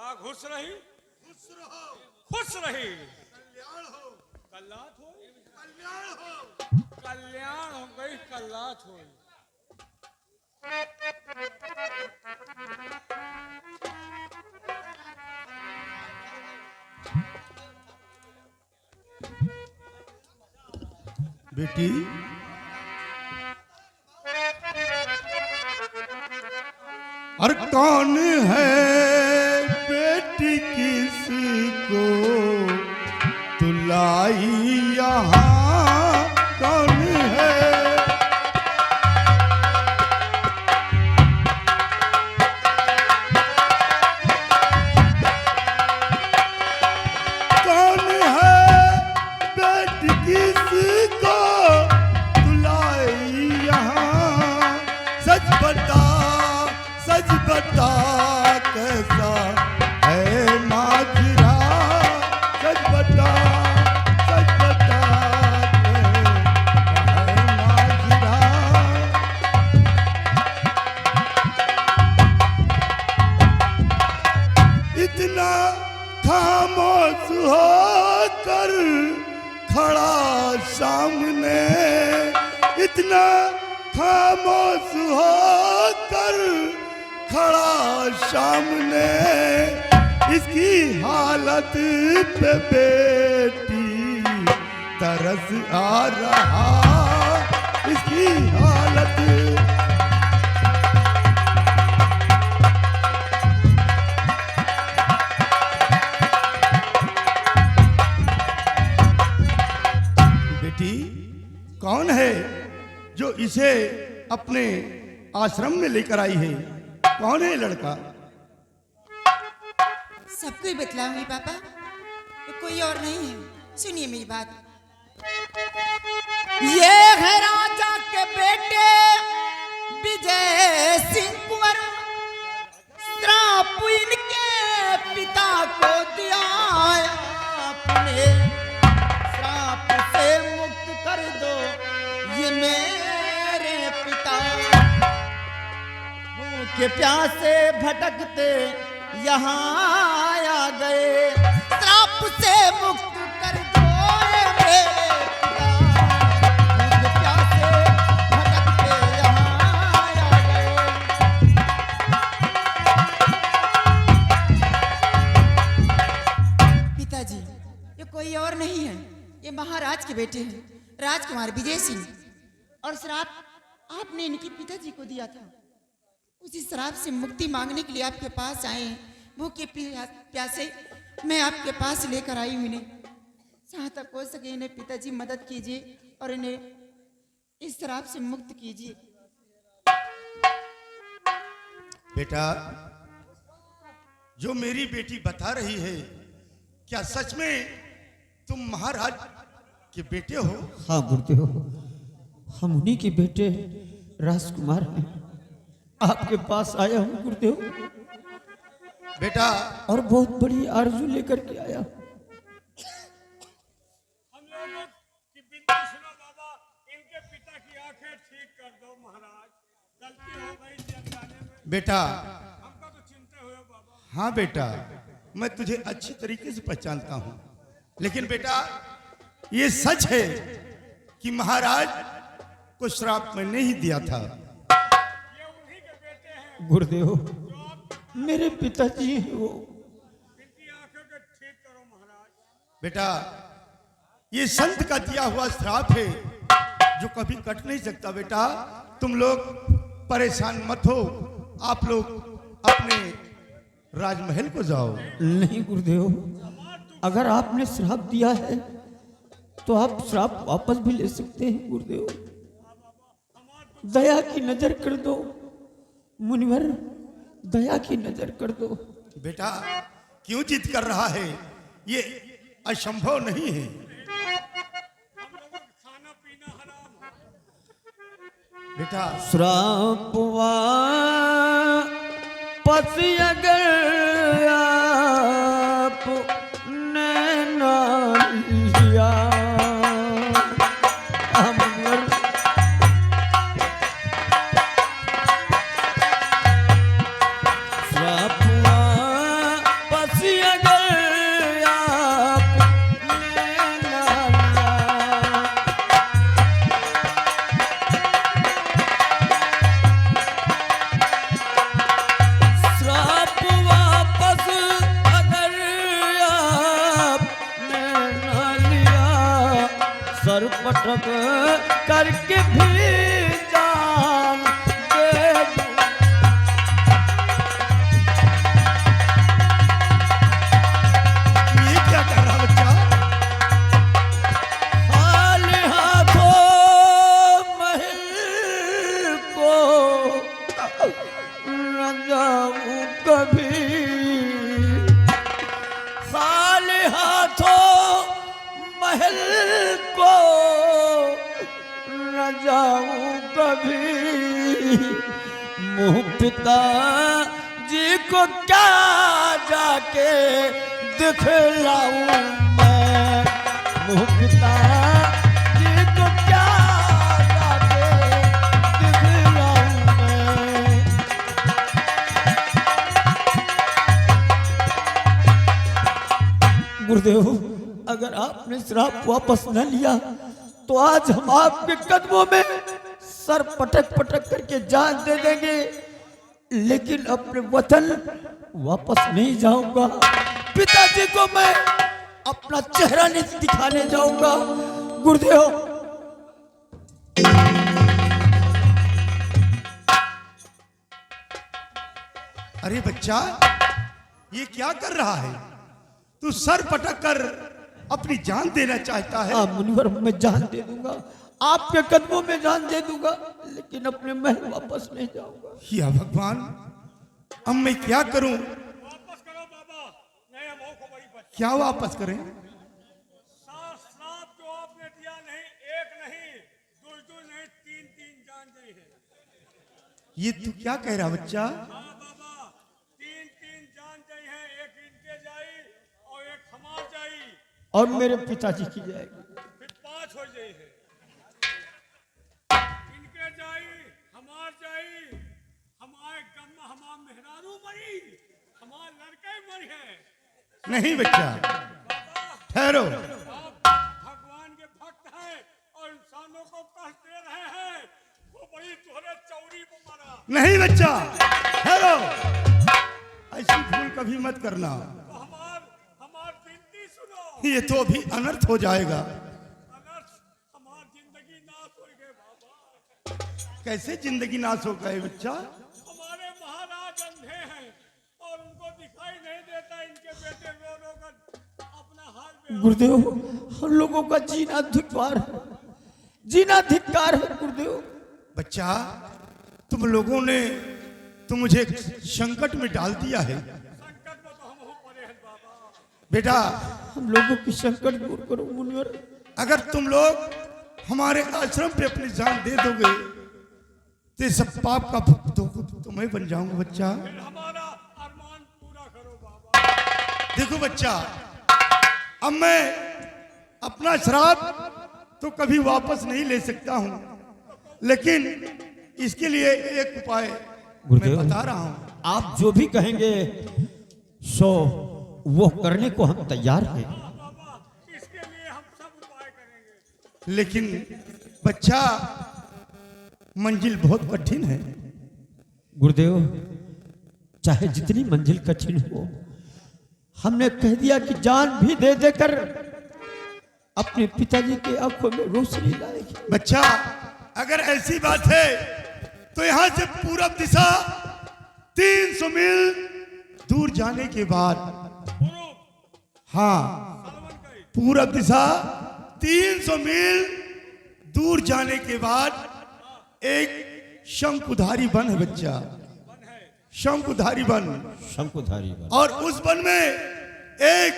हाँ खुश रही, खुश रहो, खुश रही, कल्याण हो, कल्लात हो, कल्याण हो। कल्याण हो गई, कल्लात हो। बेटी और कौन है बेटी किसको तुलाई यहाँ कौन है? कौन है बेटी किसको तुलाई यहाँ? सच बता कैसा है माजरा? सच बता कैसा है माजरा? इतना खामोश होकर खड़ा सामने, इतना खामोश होकर खड़ा सामने, इसकी हालत पे बेटी तरस आ रहा, इसकी हालत। बेटी कौन है जो इसे अपने आश्रम में लेकर आई है? कौन है लड़का? सबको ही बतलाऊंगी पापा, कोई और नहीं है। सुनिए मेरी बात। ये है राजा के बेटे विजय सिंह कुंवर, श्राप इनके पिता को दिया आपने, श्राप से मुक्त कर दो ये मेरे पिता, के प्यासे भटकते यहाँ आ गए, श्राप से मुक्त कर दो ये मेरे पिता, के प्यासे भटकते यहाँ आ गए। पिताजी ये कोई और नहीं है, ये महाराज के बेटे हैं, राजकुमार विजय सिंह, और श्राप आपने इनके पिताजी को दिया था। उसी श्राप से मुक्ति मांगने के लिए आपके पास आए हैं। भूखे प्यासे मैं आपके पास लेकर आई हूँ इन्हें। जहाँ तक हो सके इन्हें पिताजी मदद कीजिए और इन्हें इस श्राप से मुक्त कीजिए। बेटा जो मेरी बेटी बता रही है, क्या सच में तुम महाराज के बेटे हो? हाँ गुरुदेव, हम उन्हीं के बेटे राजकुमार हैं। आपके पास आया हूँ गुरुदेव, बेटा और बहुत बड़ी आरजू लेकर के आया। हम लोगों की विनती सुनो बाबा, इनके पिता की आंखें ठीक कर दो महाराज, गलती हो गई थी अनजाने में। बेटा हमको तो चिंता हुए बाबा। हाँ बेटा, मैं तुझे अच्छी तरीके से पहचानता हूँ, लेकिन बेटा ये सच है कि महाराज को श्राप मैंने ही दिया था। ये उन्हीं के बेटे हैं गुरुदेव जो आप मेरे पिताजी हैं वो। इनकी आंखों को ठीक करो महाराज। बेटा ये संत का दिया हुआ श्राप है जो कभी कट नहीं सकता। बेटा तुम लोग परेशान मत हो, आप लोग अपने राजमहल को जाओ। नहीं गुरुदेव, अगर आपने श्राप दिया है तो आप श्राप वापस भी ले सकते हैं गुरुदेव। दया की नजर कर दो मुनिवर, दया की नजर कर दो। बेटा क्यों जिद कर रहा है? ये असंभव नहीं है। हम लोगों का खाना पीना हराम है। बेटा श्राप वापस अगर आपने ना लिया, अमर श्राप वापस सर पटक करके भी जान दे दूं। ये क्या कर रहा बच्चा? खाली हाथों महल को न जाऊं कभी, खाली हाथों महल को न जाऊं कभी। मुँह पिता जी को क्या जाके दिखलाऊं मैं, मुँह पिता जी को क्या जाके दिखलाऊं मैं। गुरुदेव, अगर आपने श्राप वापस न लिया तो आज हम आपके कदमों में सर पटक पटक करके जान दे देंगे, लेकिन अपने वतन वापस नहीं जाऊंगा। पिताजी को मैं अपना चेहरा नहीं दिखाने जाऊंगा। गुरुदेव, अरे बच्चा, ये क्या कर रहा है? तू सर पटक कर अपनी जान देना चाहता है? हाँ मुनिवर, मैं जान दे दूंगा, आपके कदमों में जान दे दूंगा, लेकिन अपने महल वापस नहीं जाऊंगा। या भगवान, अब मैं क्या करूं? वापस करो बाबा, नहीं हम को बड़ी बच्ची। क्या वापस करें? श्राप जो आपने दिया नहीं, एक नहीं, दो नहीं, तीन जान गई है। ये तू क्या कह रहा बच्चा? हाँ बाबा, तीन जान गई है, एक इनके जाई और एक हमार जाई, और मेरे पिताजी की जाएगी। फिर 5 हो जाई है। इनके जाई, हमार जाई, हमारे गम में हमार मेहरारू मरी, हमार लड़के मरी है। नहीं बच्चा, ठहरो। आप भगवान के भक्त हैं और इंसानों को कष्ट दे रहे हैं, वो बड़ी तुहरे चौड़ी को मारा। नहीं बच्चा, ठहरो। ऐसी भूल कभी मत करना। तो हमार विनती सुनो। ये तो अभी अनर्थ हो जाएगा। अनर्थ, हमार जिंदगी नाश हो गए बाबा। कैसे जिंदगी नाश हो गए बच्चा? हमारे महाराज अंधे हैं और उनको दिखाई नहीं देता, इनके बेटे रो रो कर अपना हाल में। गुरुदेव, हम लोगों का जीना धिक्कार है, जीना धिक्कार है गुरुदेव। बच्चा, तुम लोगों ने तो मुझे संकट में डाल दिया है। संकट में तो हम हो पड़े हैं बाबा। बेटा, हम लोगों की संकट दूर करो मुनिवर। अगर तुम लोग हमारे आश्रम पे अपनी जान दे दोगे तो ये सब पाप का भुगतान तुम्हें बन जाऊंगा बच्चा। फिर हमारा अरमान पूरा करो बाबा। देखो बच्चा, अब मैं अपना श्राप तो कभी वापस नहीं ले सकता हूं, लेकिन इसके लिए एक उपाय मैं गुरुदेव, बता रहा हूं। आप जो भी कहेंगे सो वो करने को हम तैयार हैं। बाबा, इसके लिए हम सब उपाय करेंगे। लेकिन बच्चा, मंजिल बहुत कठिन है। गुरुदेव, चाहे जितनी मंजिल कठिन हो, हमने कह दिया कि जान भी दे देकर अपने पिताजी के आंखों में रोशनी लाएगी। बच्चा, अगर ऐसी बात है तो यहां से पूरब दिशा 300 मील दूर जाने के बाद, हाँ, पूरब दिशा 300 मील दूर जाने के बाद एक शंकुधारी वन है बच्चा, शंकुधारी वन। शंकुधारी वन। और उस वन में एक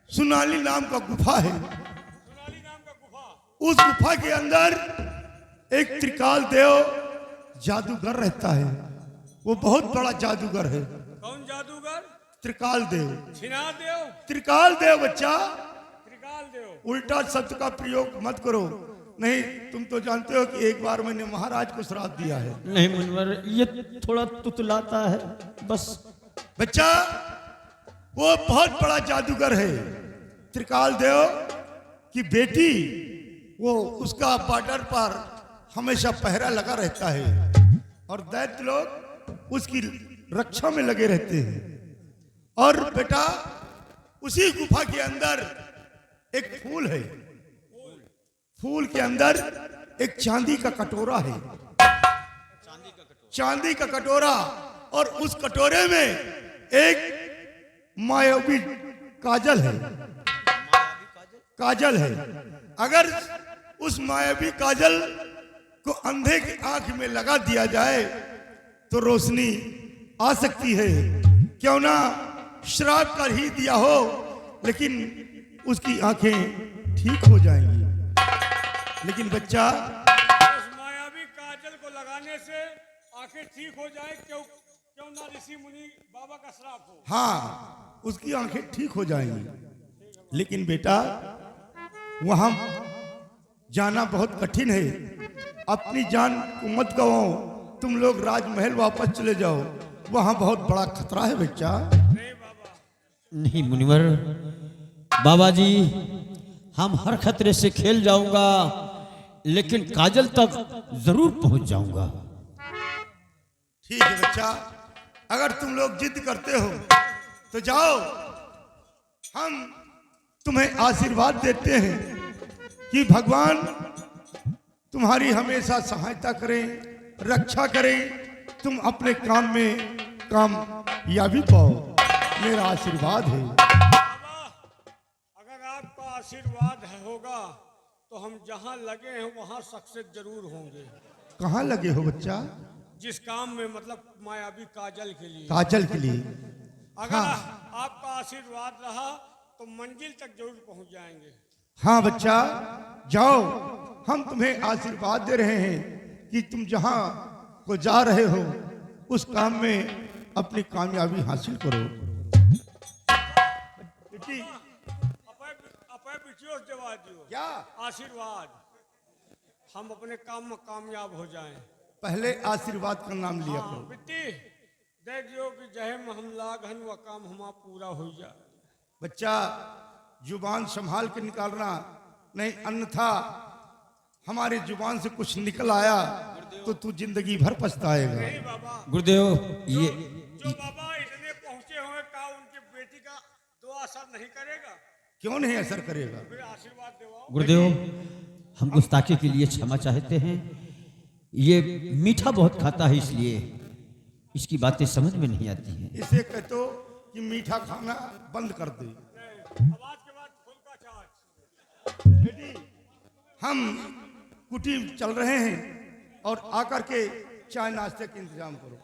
सुनाली नाम का गुफा है। सोनाली नाम का गुफा। उस गुफा के अंदर एक त्रिकाल देव जादूगर रहता है। वो बहुत बड़ा जादूगर है। कौन जादूगर? त्रिकाल देव। छिना देव, त्रिकाल देव बच्चा, त्रिकाल देव। उल्टा शब्द का प्रयोग मत करो, नहीं तुम तो जानते हो कि एक बार मैंने महाराज को श्राप दिया है। नहीं मुनिवर, ये थोड़ा तुतलाता है बस। बच्चा, वो बहुत बड़ा जादूगर है। त्रिकाल देव की बेटी, वो उसका बॉर्डर पर हमेशा पहरा लगा रहता है और दैत्य लोग उसकी रक्षा में लगे रहते हैं। और बेटा, उसी गुफा के अंदर एक फूल है। फूल के अंदर एक चांदी का कटोरा है, चांदी का कटोरा, और उस कटोरे में एक मायावी काजल है, काजल है। अगर उस मायावी काजल को अंधे की आंख में लगा दिया जाए तो रोशनी आ सकती है। क्यों ना श्राप कर ही दिया हो, लेकिन उसकी आंखें ठीक हो जाएंगी। लेकिन बच्चा, उस मायावी काजल को लगाने से आंखें ठीक हो जाए, क्यों ना ऋषि मुनि बाबा का श्राप हो। हाँ, उसकी आंखें ठीक हो जाएंगी। लेकिन बेटा, वहां जाना बहुत कठिन है। अपनी जान को मत गवाओ, तुम लोग राजमहल वापस चले जाओ, वहां बहुत बड़ा खतरा है बच्चा। नहीं बाबा, नहीं मुनिवर, बाबा जी हम हर खतरे से खेल जाऊंगा, लेकिन काजल तक जरूर पहुंच जाऊंगा। ठीक है बच्चा, अगर तुम लोग जिद करते हो तो जाओ। हम तुम्हें आशीर्वाद देते हैं कि भगवान तुम्हारी हमेशा सहायता करें, रक्षा करें, तुम अपने काम में कामयाबी पाओ। मेरा आशीर्वाद है। बाबा अगर आपका आशीर्वाद होगा तो हम जहाँ लगे हैं वहाँ सक्सेस जरूर होंगे। कहाँ लगे हो बच्चा? जिस काम में, मतलब मायावी काजल के लिए। काजल के लिए। अगर हाँ। आपका आशीर्वाद रहा तो मंजिल तक जरूर पहुंच जाएंगे। हाँ बच्चा, जाओ। हम तुम्हें आशीर्वाद दे रहे हैं कि तुम जहां को जा रहे हो उस काम में अपनी कामयाबी हासिल करो। बेटी, अपने बिटियों से जवाब दियो। क्या आशीर्वाद, हम अपने काम में कामयाब हो जाएं। पहले आशीर्वाद का नाम लिया हाँ करो। बेटी, देख जो कि जहे में हम लागन व काम हमारा पूरा हो जाए। बच्चा, जुबान संभाल के निकालना, नहीं अन्यथा हमारी जुबान से कुछ निकल आया तो तू जिंदगी भर पछताएगा। नहीं बाबा, गुरुदेव, ये जो बाबा इतने पहुंचे हुए का उनकी बेटी का दुआ असर नहीं करेगा? क्यों नहीं असर करेगा? फिर आशीर्वाद दिवाओ। गुरुदेव, हम गुस्ताखी के लिए क्षमा चाहते हैं। ये मीठा बहुत खाता है, इसलिए इसकी बातें समझ में नहीं आती हैं। इसे कहतो कि मीठा खाना बंद कर दे। आवाज के बाद फुल का चार्ज। बेटी, हम कुटी चल रहे हैं और आकर के चाय नाश्ते का इंतजाम करो।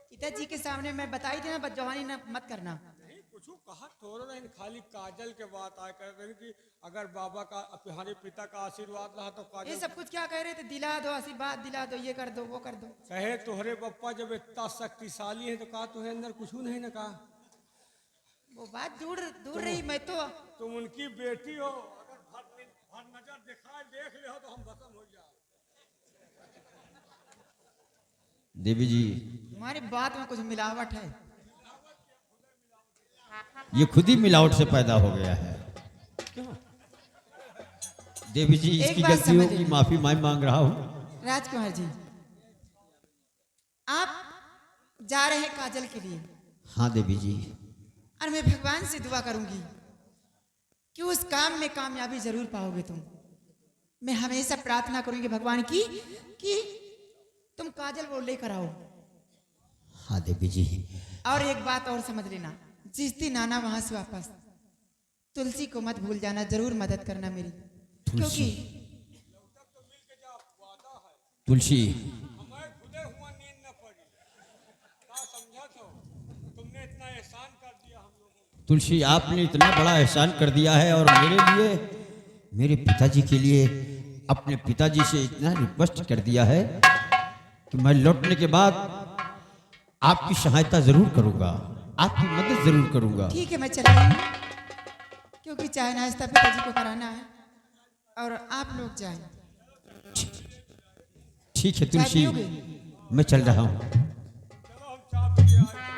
पिताजी के सामने मैं बताई देना, बदजवानी न मत करना। नहीं कुछ कहा थोड़ा नहीं, खाली काजल के बात आए कर रही कि अगर बाबा का, हमारे पिता का आशीर्वाद रहा तो ये काजल। सब कुछ क्या कह रहे थे? दिला दो आशीर्वाद, दिला दो, ये कर दो, वो कर दो। कहे तोहरे बप्पा जब इतना शक्तिशाली है तो कहा तुहे अंदर कुछ नहीं ना कहा। वो बात दूर दूर रही। मैं तो तुम उनकी बेटी हो, अगर भर नजर दिखाए देख ले हो तो हम खत्म हो जाए। देवी जी, तुम्हारी बात में कुछ मिलावट है। ये खुद ही मिलावट से पैदा हो गया है। देवी जी, एक इसकी बात गलतियों समझ की लेना। माफी मैं मांग रहा हूँ। राजकुमार जी, आप जा रहे हैं काजल के लिए, हाँ देवी जी, और मैं भगवान से दुआ करूंगी कि उस काम में कामयाबी जरूर पाओगे तुम। मैं हमेशा प्रार्थना करूंगी भगवान की कि तुम काजल वो लेकर आओ। हाँ देवी जी। और एक बात और समझ लेना, जिस दिन आना वहां से वापस तुलसी को मत भूल जाना, जरूर मदद करना मेरी। क्योंकि तुलसी, हमें खुदे हुआ नींद न पड़ी। क्या समझा तो तुमने इतना एहसान कर दिया हम लोगों को। तुलसी, आपने इतना बड़ा एहसान कर दिया है और मेरे लिए, मेरे पिताजी के लिए अपने पिताजी से इतना रिक्वेस्ट कर दिया है कि मैं लौटने के बाद आपकी सहायता जरूर करूंगा, आपकी मदद जरूर करूंगा। ठीक है, मैं चल रही हूँ, क्योंकि चाय नाश्ता पिताजी को कराना है और आप लोग जाएं। ठीक है चाय तुलसी, पियोगे? मैं चल रहा हूँ। चलो हम चाय पी के आए।